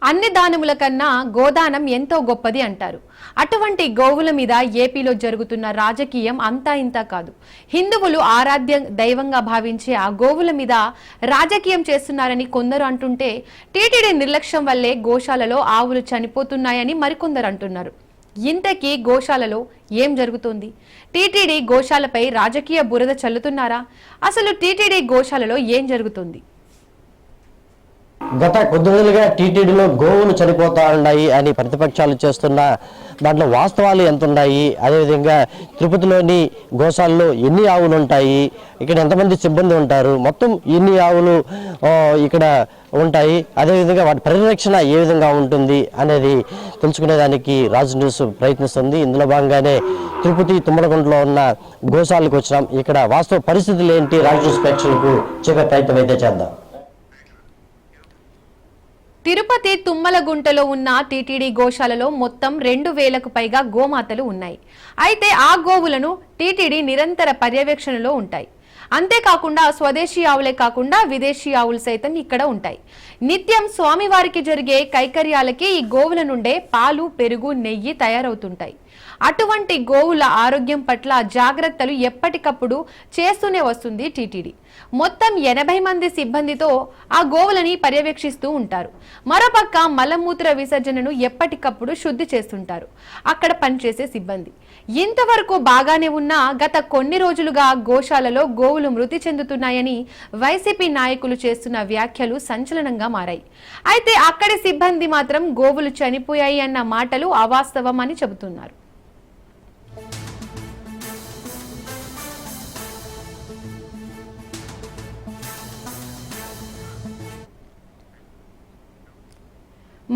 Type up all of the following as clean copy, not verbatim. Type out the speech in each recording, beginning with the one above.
అన్ని దానముల కన్నా గోదానం ఎంతో గొప్పది అంటారు. అటువంటి గోవుల మీద ఏపీలో జరుగుతున్న రాజకీయం అంతా ఇంతా కాదు. హిందువులు ఆరాధ్య దైవంగా భావించే ఆ గోవుల మీద రాజకీయం చేస్తున్నారని కొందరు అంటుంటే, టీటీడీ నిర్లక్ష్యం వల్లే గోశాలలో ఆవులు చనిపోతున్నాయని మరికొందరు అంటున్నారు. ఇంతకీ గోశాలలో ఏం జరుగుతోంది? టీటీడీ గోశాలపై రాజకీయ బురద చల్లుతున్నారా? అసలు టీటీడీ గోశాలలో ఏం జరుగుతుంది? గత కొద్ది రోజులుగా టీటీడీలో గోవులు చనిపోతా ఉన్నాయి అని ప్రతిపక్షాలు చేస్తున్న దాంట్లో వాస్తవాలు ఎంత ఉన్నాయి, అదేవిధంగా తిరుపతిలోని గోశాలలో ఎన్ని ఆవులు ఉంటాయి, ఇక్కడ ఎంతమంది సిబ్బంది ఉంటారు, మొత్తం ఎన్ని ఆవులు ఇక్కడ ఉంటాయి, అదేవిధంగా వాటి పరిరక్షణ ఏ విధంగా ఉంటుంది అనేది తెలుసుకునేదానికి రాజు న్యూస్ ప్రయత్నిస్తుంది. ఇందులో భాగంగానే తిరుపతి తుమ్మలగుంటలో ఉన్న గోశాలకు వచ్చినాం. ఇక్కడ వాస్తవ పరిస్థితులు ఏంటి రాజు న్యూస్ ప్రేక్షకులకు చెప్పే ప్రయత్నం అయితే చేద్దాం. తిరుపతి తుమ్మలగుంటలో ఉన్న టీటీడీ గోశాలలో మొత్తం 2000కు పైగా గోమాతలు ఉన్నాయి. అయితే ఆ గోవులను టీటీడీ నిరంతర పర్యవేక్షణలో ఉంటాయి. అంతేకాకుండా స్వదేశీ ఆవులే కాకుండా విదేశీ ఆవులు సైతం ఇక్కడ ఉంటాయి. నిత్యం స్వామివారికి జరిగే కైకర్యాలకి ఈ గోవుల నుండే పాలు, పెరుగు, నెయ్యి తయారవుతుంటాయి. అటువంటి గోవుల ఆరోగ్యం పట్ల జాగ్రత్తలు ఎప్పటికప్పుడు చేస్తూనే వస్తుంది టీటీడీ. మొత్తం 80 మంది సిబ్బందితో ఆ గోవులని పర్యవేక్షిస్తూ ఉంటారు. మరోపక్క మలమూత్ర విసర్జనను ఎప్పటికప్పుడు శుద్ధి చేస్తుంటారు అక్కడ పనిచేసే సిబ్బంది. ఇంతవరకు బాగానే ఉన్నా గత కొన్ని రోజులుగా గోశాలలో గోవులు మృతి చెందుతున్నాయని వైసీపీ నాయకులు చేస్తున్న వ్యాఖ్యలు సంచలనంగా మారాయి. అయితే అక్కడి సిబ్బంది మాత్రం గోవులు చనిపోయాయి అన్న మాటలు అవాస్తవం అని చెబుతున్నారు.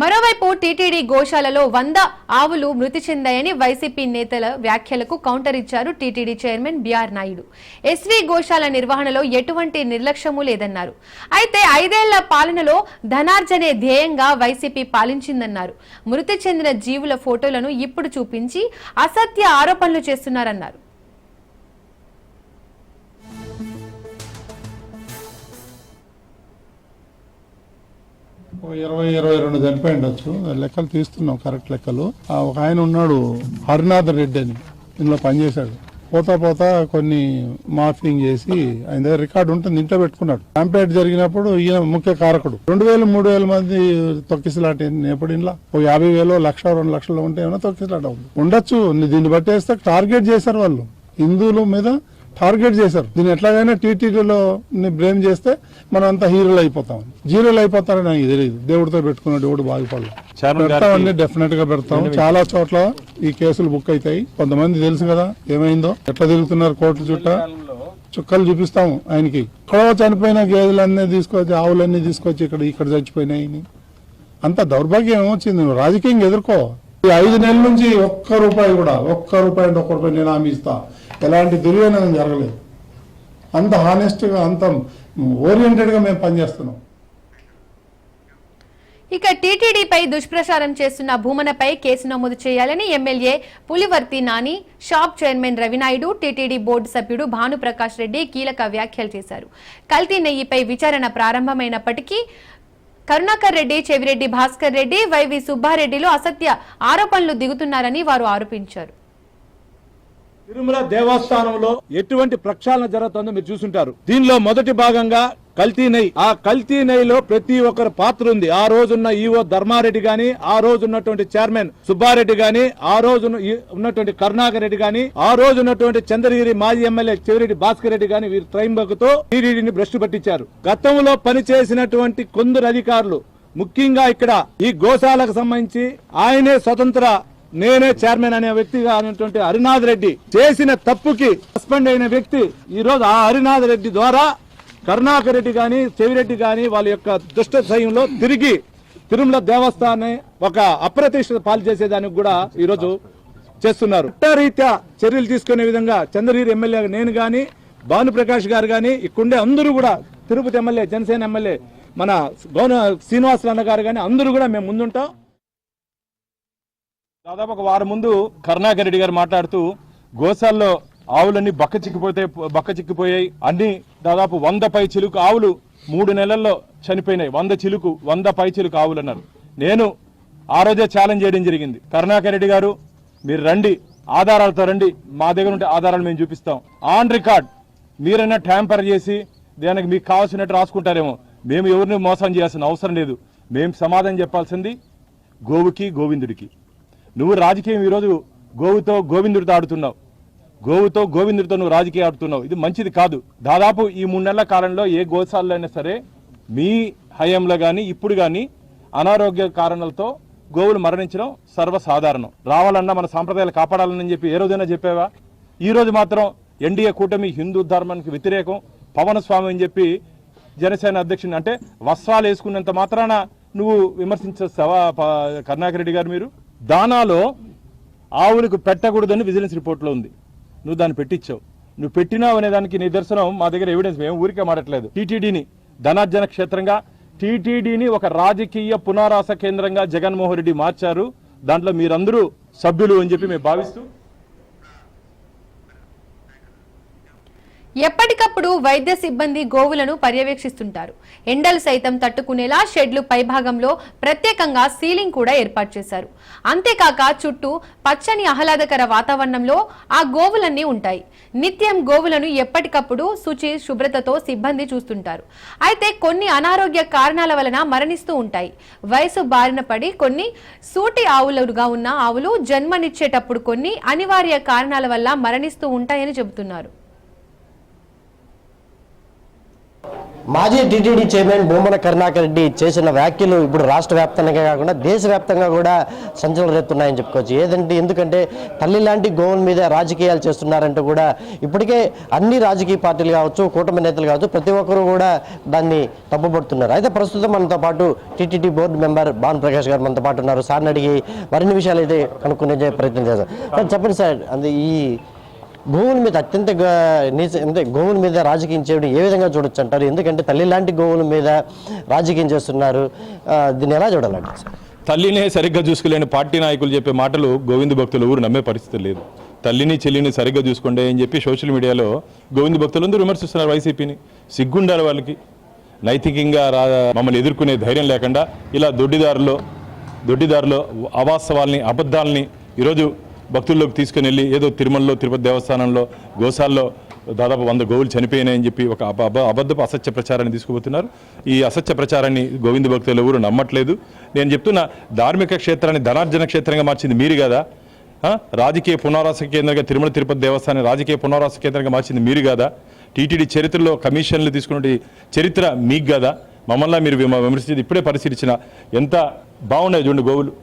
మరోవైపు టీటీడీ గోశాలలో 100 ఆవులు మృతి చెందాయని వైసీపీ నేతల వ్యాఖ్యలకు కౌంటర్ ఇచ్చారు TTD chairman B R Naidu. SV గోశాల నిర్వహణలో ఎటువంటి నిర్లక్ష్యమూ లేదన్నారు. అయితే 5 ఏళ్ల పాలనలో ధనార్జనే ధ్యేయంగా వైసీపీ పాలించిందన్నారు. మృతి చెందిన జీవుల ఫోటోలను ఇప్పుడు చూపించి అసత్య ఆరోపణలు చేస్తున్నారన్నారు. 20-22 చనిపోయి ఉండొచ్చు. లెక్కలు తీస్తున్నాం, కరెక్ట్ లెక్కలు. ఒక ఆయన ఉన్నాడు హరినాథ్ రెడ్డి అని, ఇందులో పనిచేశాడు. పోతా కొన్ని మార్ఫింగ్ చేసి ఆయన దగ్గర రికార్డు ఉంటుంది, ఇంట్లో పెట్టుకున్నాడు. క్యాంపేట్ జరిగినప్పుడు ఈయన ముఖ్య కారకుడు. 2000-3000 మంది తొక్కిసలాట ఎప్పుడు ఇంట్లో 50,000, 1,00,000, 2 లక్షలు ఉంటే ఏమైనా తొక్కిసలాట ఉండొచ్చు. దీన్ని బట్టేస్తే టార్గెట్ చేశారు వాళ్ళు, హిందువుల మీద టార్గెట్ చేశారు. దీన్ని ఎట్లాగైనా టీటీడీలో బ్లేమ్ చేస్తే మనం అంతా హీరోలు అయిపోతాం. జీరోలు అయిపోతారని నాకు తెలియదు. దేవుడితో పెట్టుకున్నాడు, దేవుడు బాగుపడలేదు. పెడతామని డెఫినెట్ గా పెడతాం. చాలా చోట్ల ఈ కేసులు బుక్ అవుతాయి. కొంతమంది తెలుసు కదా ఏమైందో, ఎట్లా తిరుగుతున్నారు కోర్టు చుట్ట, చుక్కలు చూపిస్తాము ఆయనకి. ఇక్కడ చనిపోయిన గేదెలన్నీ తీసుకొచ్చి, ఆవులన్నీ తీసుకొచ్చి ఇక్కడ చచ్చిపోయినాయి. అంత దౌర్భాగ్యం ఏమొచ్చింది? రాజకీయంగా ఎదుర్కో. ఈ 5 నెలల నుంచి ఒక్క రూపాయి నేను హామీ ఇస్తా, ఎలాంటి దుర్వినియోగం జరగలేదు. అంత హానెస్ట్ గా, అంత ఓరియంటెడ్ గా మేము పనిచేస్తున్నాం. ఇక టీటీడీపై దుష్ప్రచారం చేస్తున్న భూమనపై కేసు నమోదు చేయాలని MLA Pulivarthi Nani, shop chairman Ravi Naidu, TTD board సభ్యుడు భానుప్రకాష్ రెడ్డి కీలక వ్యాఖ్యలు చేశారు. కల్తీ నెయ్యిపై విచారణ ప్రారంభమైనప్పటికీ కరుణాకర్ రెడ్డి, చెవిరెడ్డి భాస్కర్ రెడ్డి, వైవి సుబ్బారెడ్డిలు అసత్య ఆరోపణలు దిగుతున్నారని వారు ఆరోపించారు. తిరుమల దేవస్థానంలో ఎటువంటి ప్రక్షాళన జరుగుతుందో మీరు చూసుంటారు. దీనిలో మొదటి భాగంగా కల్తీ నెయ్యి. ఆ కల్తీ నెయ్యిలో ప్రతి ఒక్కరి పాత్ర ఉంది. ఆ రోజున్న ఈఓ ధర్మారెడ్డి గాని, ఆ రోజు ఉన్నటువంటి చైర్మన్ సుబ్బారెడ్డి గాని, ఆ రోజు ఉన్నటువంటి కరుణాకర్ రెడ్డి గాని, ఆ రోజు ఉన్నటువంటి చంద్రగిరి మాజీ ఎమ్మెల్యే చెవిరెడ్డి భాస్కర్ రెడ్డి గాని వీరు త్రైంబకుతో టీటీడీని భ్రష్టు పట్టించారు. గతంలో పనిచేసినటువంటి కొందరు అధికారులు, ముఖ్యంగా ఇక్కడ ఈ గోశాలకు సంబంధించి ఆయనే స్వతంత్ర నేనే చైర్మన్ అనే వ్యక్తిగా అనేటువంటి హరినాథ్ రెడ్డి చేసిన తప్పుకి సస్పెండ్ అయిన వ్యక్తి ఈ రోజు ఆ హరినాథ్ రెడ్డి ద్వారా కరుణాకర్ రెడ్డి గాని, చెవిరెడ్డి గాని వాళ్ళ యొక్క దుష్ట సయంలో తిరిగి తిరుమల దేవస్థానాన్ని ఒక అప్రతిష్ఠిత పాలు చేసేదానికి కూడా ఈ రోజు చేస్తున్నారు. రీత్యా చర్యలు తీసుకునే విధంగా చంద్రగిరి ఎమ్మెల్యే నేను గాని, భానుప్రకాష్ గారు గాని, ఇక్కడుండే అందరూ కూడా, తిరుపతి ఎమ్మెల్యే, జనసేన ఎమ్మెల్యే మన శ్రీనివాసులు అన్న గారు గాని అందరూ కూడా మేము ముందుంటాం. దాదాపు ఒక వారం ముందు కరుణాకర్ రెడ్డి గారు మాట్లాడుతూ గోశాల్లో ఆవులన్నీ బక్క చిక్కిపోయాయి, అన్ని దాదాపు 100 పై చిలుకు ఆవులు 3 నెలల్లో చనిపోయినాయి. 100 పై చిలుకు ఆవులు అన్నారు. నేను ఆ రోజే ఛాలెంజ్ చేయడం జరిగింది. కరుణాకర్ రెడ్డి గారు మీరు రండి, ఆధారాలతో రండి, మా దగ్గర ఉంటే ఆధారాలు మేము చూపిస్తాం. ఆన్ రికార్డ్ మీరైనా ట్యాంపర్ చేసి దానికి మీకు కావాల్సినట్టు రాసుకుంటారేమో. మేము ఎవరిని మోసం చేయాల్సిన అవసరం లేదు. మేము సమాధానం చెప్పాల్సింది గోవుకి, గోవిందుడికి. నువ్వు రాజకీయం ఈరోజు గోవుతో గోవిందుడితో ఆడుతున్నావు, గోవుతో గోవిందుడితో నువ్వు రాజకీయం ఆడుతున్నావు. ఇది మంచిది కాదు. దాదాపు ఈ 3 నెలల కాలంలో ఏ గోశాలలో అయినా సరే మీ హయాంలో కానీ ఇప్పుడు కానీ అనారోగ్య కారణాలతో గోవులు మరణించడం సర్వసాధారణం. రావాలన్నా మన సాంప్రదాయాలు కాపాడాలని చెప్పి ఏ రోజైనా చెప్పావా? ఈ రోజు మాత్రం ఎన్డీఏ కూటమి హిందూ ధర్మానికి వ్యతిరేకం, పవన స్వామి అని చెప్పి జనసేన అధ్యక్షుని అంటే వస్త్రాలు వేసుకున్నంత మాత్రాన నువ్వు విమర్శించేస్తావా కరుణాకర్ రెడ్డి గారు? మీరు దానాలో ఆవులకు పెట్టకూడదని విజిలెన్స్ రిపోర్ట్లో ఉంది. నువ్వు దాన్ని పెట్టించావు. నువ్వు పెట్టినావు అనే దానికి నిదర్శనం మా దగ్గర ఎవిడెన్స్. మేము ఊరికే మాడట్లేదు. టీటీడీని ధనార్జన క్షేత్రంగా, టీటీడీని ఒక రాజకీయ పునరాస కేంద్రంగా జగన్మోహన్ రెడ్డి మార్చారు. దాంట్లో మీరందరూ సభ్యులు అని చెప్పి మేము భావిస్తూ ఎప్పటికప్పుడు వైద్య సిబ్బంది గోవులను పర్యవేక్షిస్తుంటారు. ఎండలు సైతం తట్టుకునేలా షెడ్లు పైభాగంలో ప్రత్యేకంగా సీలింగ్ కూడా ఏర్పాటు చేశారు. అంతేకాక చుట్టూ పచ్చని ఆహ్లాదకర వాతావరణంలో ఆ గోవులన్నీ ఉంటాయి. నిత్యం గోవులను ఎప్పటికప్పుడు శుభ్రతతో సిబ్బంది చూస్తుంటారు. అయితే కొన్ని అనారోగ్య కారణాల వలన మరణిస్తూ ఉంటాయి. వయసు బారిన పడి కొన్ని సూటి ఆవులుగా ఉన్న ఆవులు జన్మనిచ్చేటప్పుడు కొన్ని అనివార్య కారణాల వల్ల మరణిస్తూ ఉంటాయని చెబుతున్నారు. మాజీ టీటీడీ చైర్మన్ భూమన కరుణాకర్ రెడ్డి చేసిన వ్యాఖ్యలు ఇప్పుడు రాష్ట్ర వ్యాప్తంగా కాకుండా దేశవ్యాప్తంగా కూడా సంచలనం రేపుతున్నాయని చెప్పుకోవచ్చు. ఎందుకంటే తల్లి లాంటి గోవుల మీద రాజకీయాలు చేస్తున్నారంటూ కూడా ఇప్పటికే అన్ని రాజకీయ పార్టీలు కావచ్చు, కూటమి నేతలు కావచ్చు, ప్రతి ఒక్కరు కూడా దాన్ని తప్పుపడుతున్నారు. అయితే ప్రస్తుతం మనతో పాటు TTD board member Bhanu Prakash గారు మనతో పాటు ఉన్నారు. సార్ని అడిగి మరిన్ని విషయాలు అయితే కనుక్కునే ప్రయత్నం చేస్తారు. చెప్పండి సార్, ఈ గోవుల మీద గోవుల మీద రాజకీయం చేయడం ఏ విధంగా చూడొచ్చు అంటారు? ఎందుకంటే తల్లి లాంటి గోవుల మీద రాజకీయం చేస్తున్నారు, దీన్ని ఎలా చూడాలంటే? తల్లినే సరిగ్గా చూసుకోలేని పార్టీ నాయకులు చెప్పే మాటలు గోవింద భక్తులు ఊరు నమ్మే పరిస్థితి లేదు. తల్లిని చెల్లిని సరిగ్గా చూసుకోండి అని చెప్పి సోషల్ మీడియాలో గోవింద భక్తులందరూ విమర్శిస్తున్నారు వైసీపీని. సిగ్గుండాలి వాళ్ళకి. నైతికంగా మమ్మల్ని ఎదుర్కొనే ధైర్యం లేకుండా ఇలా దొడ్డిదారిలో అవాస్తవాల్ని, అబద్ధాలని ఈరోజు భక్తుల్లోకి తీసుకుని వెళ్ళి ఏదో తిరుమలలో, తిరుపతి దేవస్థానంలో, గోశాల్లో దాదాపు 100 గోవులు చనిపోయినాయని చెప్పి ఒక అబద్ధపు అసత్య ప్రచారాన్ని తీసుకుపోతున్నారు. ఈ అసత్య ప్రచారాన్ని గోవింద భక్తులు ఎవరు నమ్మట్లేదు. నేను చెప్తున్నా, ధార్మిక క్షేత్రాన్ని ధనార్జన క్షేత్రంగా మార్చింది మీరు కదా. రాజకీయ పునరావాస కేంద్రంగా తిరుమల తిరుపతి దేవస్థానం రాజకీయ పునరావాస కేంద్రంగా మార్చింది మీరు కదా. టీటీడీ చరిత్రలో కమిషన్లు తీసుకునే చరిత్ర మీకు కదా. మమ్మల్ని మీరు విమర్శించేది ఇప్పుడే పరిశీలించిన ఎంత బాగున్నాయి చూడండి గోవులు,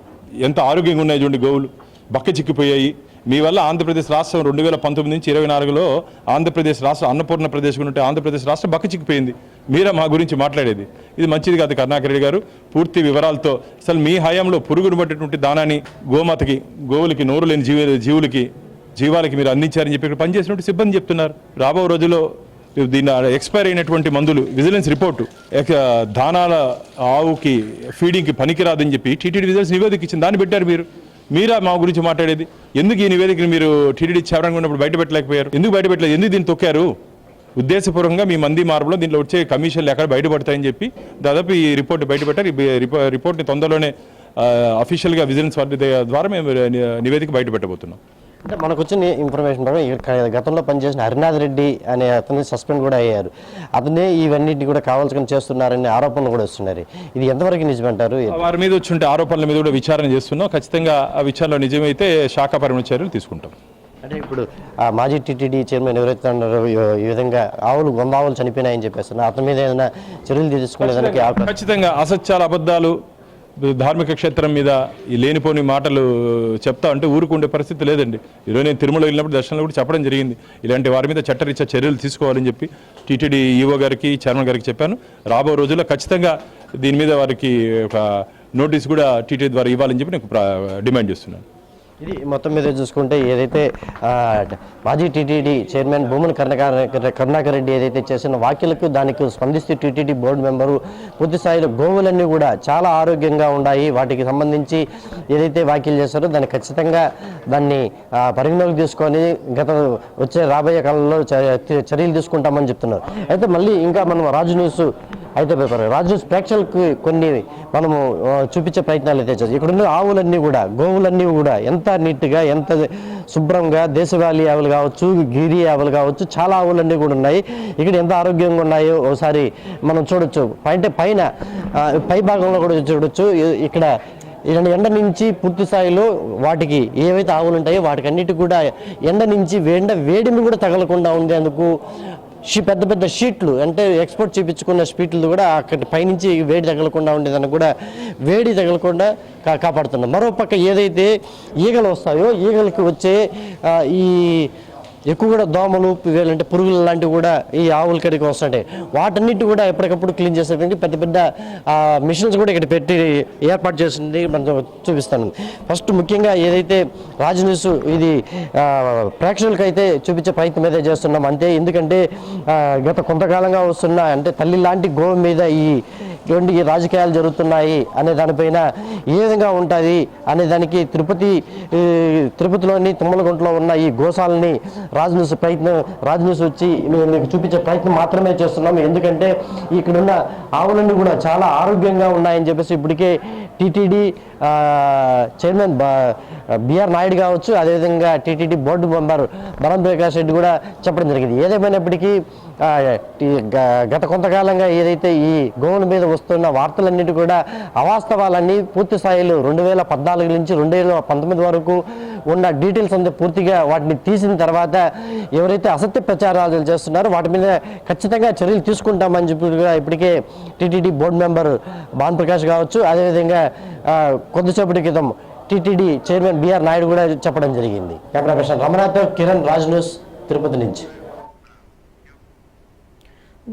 ఎంత ఆరోగ్యంగా ఉన్నాయి చూడండి గోవులు. బక్క చిక్కిపోయాయి. మీ వల్ల ఆంధ్రప్రదేశ్ రాష్ట్రం 2019 నుంచి 24లో ఆంధ్రప్రదేశ్ రాష్ట్రం అన్నపూర్ణ ప్రదేశ్ ఉంటే ఆంధ్రప్రదేశ్ రాష్ట్రం బక్క చిక్కిపోయింది. మీరే మా గురించి మాట్లాడేది? ఇది మంచిది కాదు కరుణాకర్ రెడ్డి గారు. పూర్తి వివరాలతో అసలు మీ హయాంలో పురుగును పట్టేటువంటి దానాన్ని గోమాతకి, గోవులకి, నోరు లేని జీవాలకి మీరు అందించారని చెప్పి ఇక్కడ పనిచేసినట్టు సిబ్బంది చెప్తున్నారు. రాబో రోజుల్లో దీన్ని ఎక్స్పైర్ అయినటువంటి మందులు విజిలెన్స్ రిపోర్టు దానాల ఆవుకి ఫీడింగ్కి పనికిరాదని చెప్పి టీటీడీ విజిలెన్స్ నివేదిక ఇచ్చింది. దాన్ని పెట్టారు మీరా మా గురించి మాట్లాడేది? ఎందుకు ఈ నివేదికను మీరు టీటీడీ చైర్మన్గా ఉన్నప్పుడు బయట పెట్టలేకపోయారు? ఎందుకు బయట పెట్టలేదు? ఎందుకు దీన్ని తొక్కారు? ఉద్దేశపూర్వకంగా మీ మంది మార్పులో దీంట్లో వచ్చే కమిషన్లు ఎక్కడ బయటపడతాయని చెప్పి దాదాపు ఈ రిపోర్ట్ బయటపెట్టారు. ఈ రిపోర్ట్ని తొందరలోనే అఫీషియల్గా విజిలెన్స్ వారి ద్వారా మేము నివేదిక బయటపెట్టబోతున్నాం. అంటే మనకు వచ్చిన ఇన్ఫర్మేషన్ ప్రకారం గతంలో పనిచేసిన హరినాథ్ రెడ్డి అనే అతన్ని సస్పెండ్ కూడా అయ్యారు. అతనే ఇవన్నింటినీ కూడా కావాల్సిన చేస్తున్నారనే ఆరోపణలు కూడా వస్తున్నారు. ఇది ఎంతవరకు నిజమంటారు? వారి మీద వచ్చి ఆరోపణల మీద కూడా విచారణ చేస్తున్నాం. ఖచ్చితంగా ఆ విచారణలో నిజమైతే శాఖాపరమైన చర్యలు తీసుకుంటాం. అంటే ఇప్పుడు మాజీ టీటీడీ చైర్మన్ ఎవరైతే ఉన్నారో ఈ విధంగా 100 ఆవులు చనిపోయినాయని చెప్పేస్తున్నారు, అతని మీద ఏదైనా చర్యలు తీసుకునేదానికి ఖచ్చితంగా అసత్యాలు, అబద్ధాలు, ధార్మిక క్షేత్రం మీద ఈ లేనిపోని మాటలు చెప్తా అంటే ఊరుకుండే పరిస్థితి లేదండి. ఈరోజు నేను తిరుమల వెళ్ళినప్పుడు దర్శనంలో కూడా చెప్పడం జరిగింది. ఇలాంటి వారి మీద చట్టరీత్యా చర్యలు తీసుకోవాలని చెప్పి టీటీడీ ఈఓ గారికి, చైర్మన్ గారికి చెప్పాను. రాబో రోజుల్లో ఖచ్చితంగా దీని మీద వారికి ఒక నోటీస్ కూడా టీటీడీ ద్వారా ఇవ్వాలని చెప్పి నేను డిమాండ్ చేస్తున్నాను. ఇది మొత్తం మీద చూసుకుంటే ఏదైతే మాజీ టీటీడీ చైర్మన్ భూమన కరుణాకర్ రెడ్డి ఏదైతే చేసిన వ్యాఖ్యలకు దానికి స్పందిస్తూ టీటీడీ బోర్డు మెంబరు పూర్తి స్థాయిలో గోవులన్నీ కూడా చాలా ఆరోగ్యంగా ఉన్నాయి, వాటికి సంబంధించి ఏదైతే వ్యాఖ్యలు చేస్తారో దాన్ని ఖచ్చితంగా దాన్ని పరిగణలోకి తీసుకొని రాబోయే కాలంలో చర్యలు తీసుకుంటామని చెప్తున్నారు. అయితే మళ్ళీ ఇంకా మనం రాజు న్యూస్ అయితే రాజు ప్రేక్షకులకు కొన్ని మనము చూపించే ప్రయత్నాలు అయితే చేస్తాం. ఇక్కడ ఉన్న ఆవులన్నీ కూడా, గోవులన్నీ కూడా ఎంత నీట్గా, ఎంత శుభ్రంగా, దేశవాళీ ఆవులు కావచ్చు, గిరి ఆవులు కావచ్చు, చాలా ఆవులన్నీ కూడా ఉన్నాయి. ఇక్కడ ఎంత ఆరోగ్యంగా ఉన్నాయో ఒకసారి మనం చూడొచ్చు. అంటే పైన పై భాగంలో కూడా చూడొచ్చు. ఇక్కడ ఎండ నుంచి పూర్తి స్థాయిలో వాటికి ఏవైతే ఆవులు ఉంటాయో వాటికి అన్నిటి కూడా ఎండ నుంచి వేడిమి కూడా తగలకుండా ఉండేందుకు పెద్ద పెద్ద షీట్లు, అంటే ఎక్స్పోర్ట్ చేయించుకున్న షీట్లు కూడా అక్కడ పైనుంచి వేడి తగలకుండా ఉండేదాన్ని కూడా వేడి తగలకుండా కాపాడుతున్నాం. మరోపక్క ఏదైతే ఈగలు వస్తాయో, ఈగలకు వచ్చే ఈ ఎక్కువ కూడా దోమలు, అంటే పురుగులు లాంటివి కూడా ఈ ఆవుల కడికి వస్తుంటాయి. వాటన్నిటి కూడా ఎప్పటికప్పుడు క్లీన్ చేసేటువంటి పెద్ద పెద్ద మిషన్స్ కూడా ఇక్కడ పెట్టి ఏర్పాటు చేసింది మనం చూపిస్తాను. ఫస్ట్ ముఖ్యంగా ఏదైతే రాజ్ న్యూస్ ఇది ప్రేక్షకులకు అయితే చూపించే ప్రయత్నం అయితే చేస్తున్నాం అంతే. ఎందుకంటే గత కొంతకాలంగా వస్తున్న, అంటే తల్లి లాంటి గోవు మీద ఈ రాజకీయాలు జరుగుతున్నాయి అనే దానిపైన ఏ విధంగా ఉంటుంది అనే దానికి తిరుపతిలోని తుమ్మలగుంటలో ఉన్న ఈ గోశాలని రాజ్ న్యూస్ వచ్చి మీకు చూపించే ప్రయత్నం మాత్రమే చేస్తున్నాం. ఎందుకంటే ఇక్కడున్న ఆవులన్నీ కూడా చాలా ఆరోగ్యంగా ఉన్నాయని చెప్పేసి ఇప్పటికే టీటీడీ చైర్మన్ బిఆర్ నాయుడు కావచ్చు, అదేవిధంగా TTD board member Baram Prakash Reddy కూడా చెప్పడం జరిగింది. ఏదేమైనప్పటికీ గత కొంతకాలంగా ఏదైతే ఈ గోవుల మీద వస్తున్న వార్తలన్నిటి కూడా అవాస్తవాలన్నీ పూర్తి స్థాయిలో 2014 నుంచి 2019 వరకు ఉన్న డీటెయిల్స్ అంతా పూర్తిగా వాటిని తీసిన తర్వాత ఎవరైతే అసత్య ప్రచారాలు చేస్తున్నారో వాటి మీద ఖచ్చితంగా చర్యలు తీసుకుంటామని చెప్పి ఇప్పటికే TTD board member Bhan Prakash కావచ్చు, అదేవిధంగా కొద్దిసేపటి క్రితం టీటీడీ చైర్మన్ బిఆర్ నాయుడు కూడా చెప్పడం జరిగింది. కెమెరా పర్సన్ రమణాతో కిరణ్, రాజ్ న్యూస్, తిరుపతి నుంచి.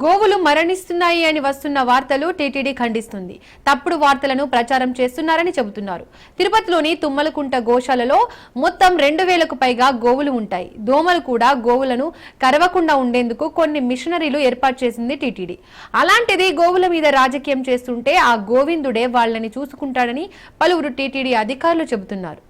గోవులు మరణిస్తున్నాయి అని వస్తున్న వార్తలు టీటీడీ ఖండిస్తుంది. తప్పుడు వార్తలను ప్రచారం చేస్తున్నారని చెబుతున్నారు. తిరుపతిలోని తుమ్మలకుంట గోశాలలో మొత్తం 2000కు పైగా గోవులు ఉంటాయి. దోమలు కూడా గోవులను కరవకుండా ఉండేందుకు కొన్ని మిషనరీలు ఏర్పాటు చేసింది టీటీడీ. అలాంటిది గోవుల మీద రాజకీయం చేస్తుంటే ఆ గోవిందుడే వాళ్ళని చూసుకుంటాడని పలువురు టీటీడీ అధికారులు చెబుతున్నారు.